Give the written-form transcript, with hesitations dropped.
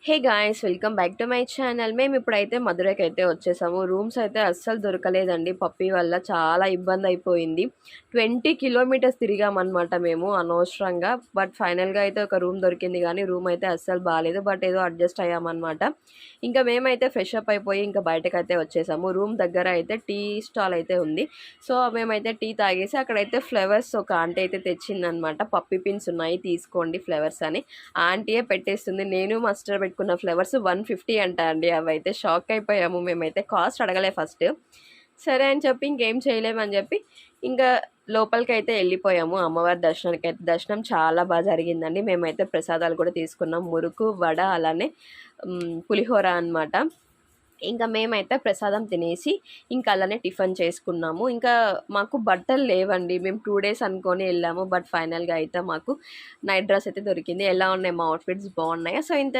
Hey guys, welcome back to my channel. మేము ఇప్పుడైతే మధురైకి అయితే వచ్చేసాము. రూమ్స్ అయితే అస్సలు దొరకలేదండి. పప్పి వల్ల చాలా ఇబ్బంది అయిపోయింది. 20 కిలోమీటర్స్ తిరిగామన్నమాట మేము అనవసరంగా. బట్ ఫైనల్గా అయితే ఒక రూమ్ దొరికింది, కానీ రూమ్ అయితే అస్సలు బాగాలేదు. బట్ ఏదో అడ్జస్ట్ అయ్యామన్నమాట. ఇంకా మేమైతే ఫ్రెష్ అప్ అయిపోయి ఇంకా బయటకైతే వచ్చేసాము. రూమ్ దగ్గర అయితే టీ స్టాల్ అయితే ఉంది. సో మేమైతే టీ తాగేసి అక్కడైతే ఫ్లవర్స్ ఒక ఆంటీ అయితే తెచ్చిందనమాట. పప్పి పిన్స్ ఉన్నాయి, తీసుకోండి ఫ్లవర్స్ అని. ఆంటీయే పెట్టేస్తుంది. నేను మస్టర్ పెట్టుకున్న ఫ్లవర్స్ 150 అంట అండి. అవైతే షాక్ అయిపోయాము మేమైతే. కాస్ట్ అడగలే ఫస్ట్. సరే అని చెప్పి ఇంకేం చేయలేమని చెప్పి ఇంకా లోపలికి అయితే వెళ్ళిపోయాము. అమ్మవారి దర్శనానికి అయితే దర్శనం చాలా బాగా జరిగిందండి. మేమైతే ప్రసాదాలు కూడా తీసుకున్నాం. మురుకు, వడ, అలానే పులిహోర అనమాట. ఇంకా మేమైతే ప్రసాదం తినేసి ఇంకా అలానే టిఫిన్ చేసుకున్నాము. ఇంకా మాకు బట్టలు లేవండి. మేము 2 డేస్ అనుకొని వెళ్ళాము. బట్ ఫైనల్గా అయితే మాకు నైట్ డ్రెస్ అయితే దొరికింది. ఎలా ఉన్నాయి మా అవుట్ఫిట్స్, బాగున్నాయా? సో ఇంత